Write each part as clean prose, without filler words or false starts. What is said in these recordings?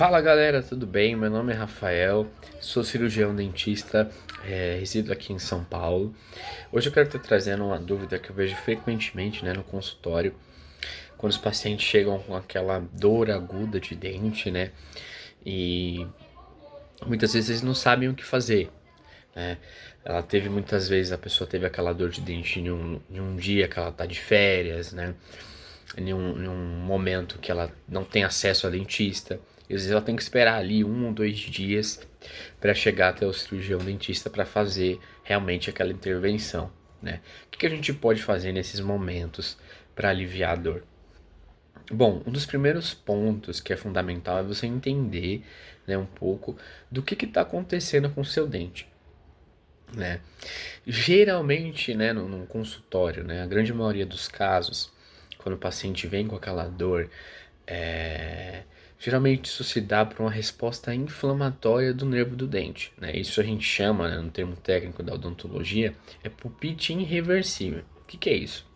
Fala galera, tudo bem? Meu nome é Rafael, sou cirurgião dentista, resido aqui em São Paulo. Hoje eu quero estar trazendo uma dúvida que eu vejo frequentemente, no consultório, quando os pacientes chegam com aquela dor aguda de dente, e muitas vezes eles não sabem o que fazer, né? Muitas vezes a pessoa teve aquela dor de dente em um dia que ela tá de férias, né? Em um momento que ela não tem acesso a dentista. E às vezes ela tem que esperar ali 1 ou 2 dias para chegar até o cirurgião dentista para fazer realmente aquela intervenção, né? O que a gente pode fazer nesses momentos para aliviar a dor? Bom, um dos primeiros pontos que é fundamental é você entender, um pouco do que está acontecendo com o seu dente, né? Geralmente, no consultório, a grande maioria dos casos, quando o paciente vem com aquela dor, é, geralmente isso se dá por uma resposta inflamatória do nervo do dente, né? Isso a gente chama, no termo técnico da odontologia, é pulpite irreversível. O que é isso?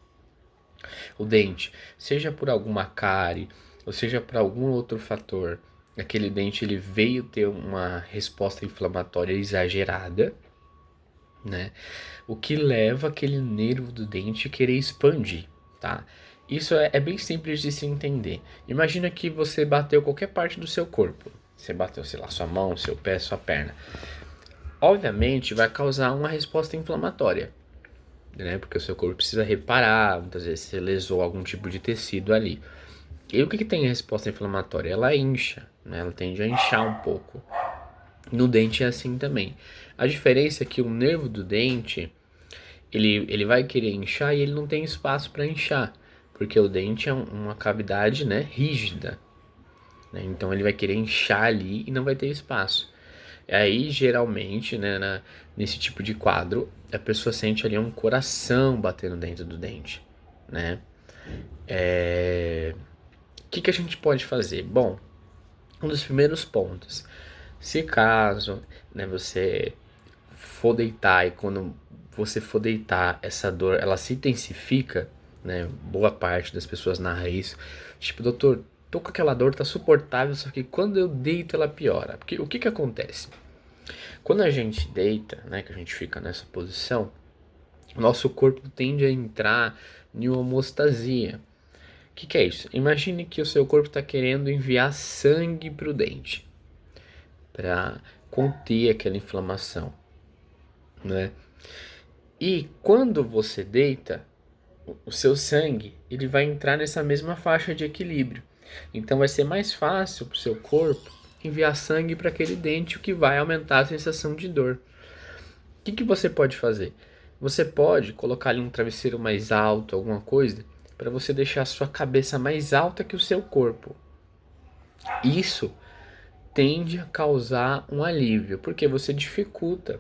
O dente, seja por alguma cárie, ou seja por algum outro fator, aquele dente ele veio ter uma resposta inflamatória exagerada, né? O que leva aquele nervo do dente a querer expandir, tá? Isso é bem simples de se entender. Imagina que você bateu qualquer parte do seu corpo. Você bateu, sei lá, sua mão, seu pé, sua perna. Obviamente vai causar uma resposta inflamatória, né? Porque o seu corpo precisa reparar, muitas vezes você lesou algum tipo de tecido ali. E o que tem a resposta inflamatória? Ela incha, né? Ela tende a inchar um pouco. No dente é assim também. A diferença é que o nervo do dente, ele vai querer inchar e ele não tem espaço para inchar, porque o dente é uma cavidade, rígida, né? Então ele vai querer inchar ali e não vai ter espaço. Aí geralmente, nesse tipo de quadro, a pessoa sente ali um coração batendo dentro do dente, né? O que a gente pode fazer? Bom, um dos primeiros pontos, se caso, você for deitar e quando você for deitar, essa dor, ela se intensifica, né? Boa parte das pessoas narra isso. Tipo, doutor, tô com aquela dor, tá suportável, só que quando eu deito ela piora. Porque o que acontece? Quando a gente deita, que a gente fica nessa posição, o nosso corpo tende a entrar em uma homeostasia. O que é isso? Imagine que o seu corpo está querendo enviar sangue para o dente, para conter aquela inflamação, né? E quando você deita, o seu sangue ele vai entrar nessa mesma faixa de equilíbrio. Então vai ser mais fácil para o seu corpo enviar sangue para aquele dente, o que vai aumentar a sensação de dor. O que você pode fazer? Você pode colocar ali um travesseiro mais alto, alguma coisa, para você deixar a sua cabeça mais alta que o seu corpo. Isso tende a causar um alívio, porque você dificulta,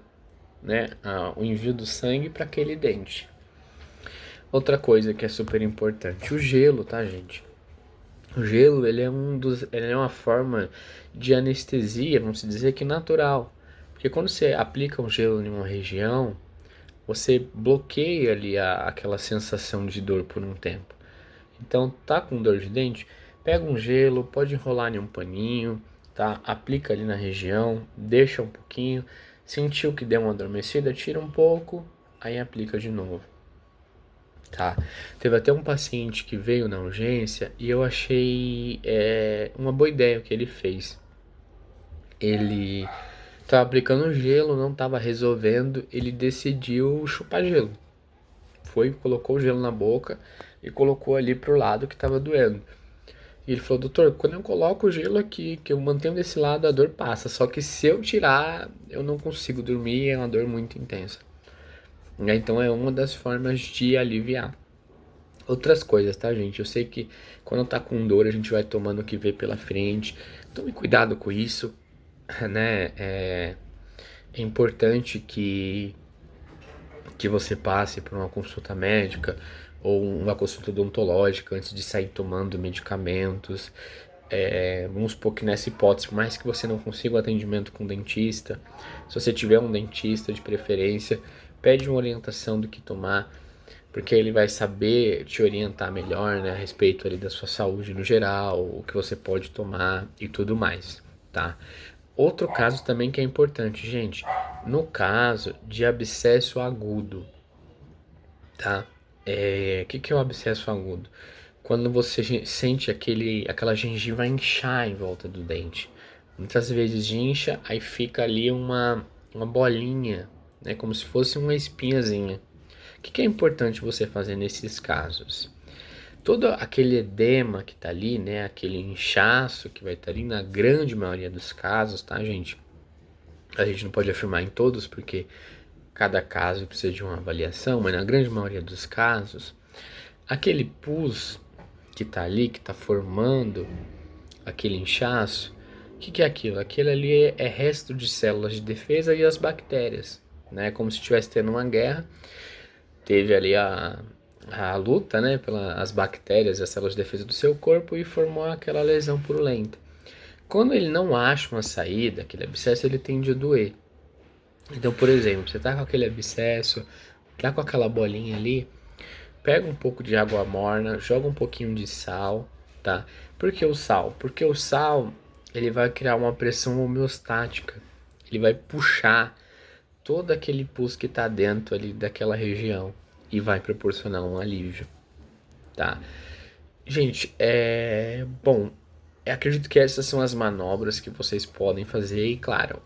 o envio do sangue para aquele dente. Outra coisa que é super importante, o gelo, tá, gente? O gelo, ele é uma forma de anestesia, vamos dizer que natural. Porque quando você aplica um gelo em uma região, você bloqueia ali aquela sensação de dor por um tempo. Então, tá com dor de dente? Pega um gelo, pode enrolar em um paninho, tá? Aplica ali na região, deixa um pouquinho. Sentiu que deu uma adormecida, tira um pouco, aí aplica de novo. Tá. Teve até um paciente que veio na urgência e eu achei uma boa ideia o que ele fez. Ele estava aplicando gelo, não estava resolvendo, ele decidiu chupar gelo. Foi, colocou o gelo na boca e colocou ali pro lado que estava doendo. E ele falou, doutor, quando eu coloco o gelo aqui, que eu mantenho desse lado, a dor passa. Só que se eu tirar, eu não consigo dormir, é uma dor muito intensa. Então é uma das formas de aliviar. Outras coisas, tá, gente? Eu sei que quando tá com dor, a gente vai tomando o que vê pela frente. Tome cuidado com isso, né? É importante que você passe por uma consulta médica ou uma consulta odontológica antes de sair tomando medicamentos. Vamos supor que nessa hipótese, por mais que você não consiga o atendimento com dentista, se você tiver um dentista de preferência, pede uma orientação do que tomar, porque ele vai saber te orientar melhor, a respeito ali da sua saúde no geral, o que você pode tomar e tudo mais, tá? Outro caso também que é importante, gente, no caso de abscesso agudo, tá? Que é o abscesso agudo? Quando você sente aquela gengiva inchar em volta do dente. Muitas vezes incha, aí fica ali uma bolinha, né? Como se fosse uma espinhazinha. O que é importante você fazer nesses casos? Todo aquele edema que tá ali, né? Aquele inchaço que vai estar ali, na grande maioria dos casos, tá, gente? A gente não pode afirmar em todos, porque cada caso precisa de uma avaliação, mas na grande maioria dos casos, aquele pus que tá ali, que tá formando aquele inchaço, o que é aquilo? Aquilo ali é resto de células de defesa e as bactérias, né? Como se estivesse tendo uma guerra, teve ali a luta, né, pelas bactérias e as células de defesa do seu corpo e formou aquela lesão purulenta. Quando ele não acha uma saída, aquele abscesso, ele tende a doer. Então, por exemplo, você tá com aquele abscesso, tá com aquela bolinha ali, pega um pouco de água morna, joga um pouquinho de sal, tá? Por que o sal? Porque o sal, ele vai criar uma pressão homeostática. Ele vai puxar todo aquele pus que tá dentro ali daquela região e vai proporcionar um alívio, tá? Gente, bom, acredito que essas são as manobras que vocês podem fazer e, claro,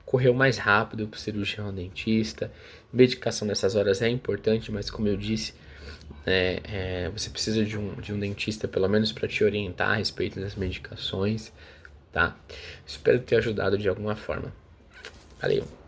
correr o mais rápido para o cirurgião dentista. Medicação nessas horas é importante, mas como eu disse, você precisa de um dentista pelo menos para te orientar a respeito das medicações, tá? Espero ter ajudado de alguma forma. Valeu!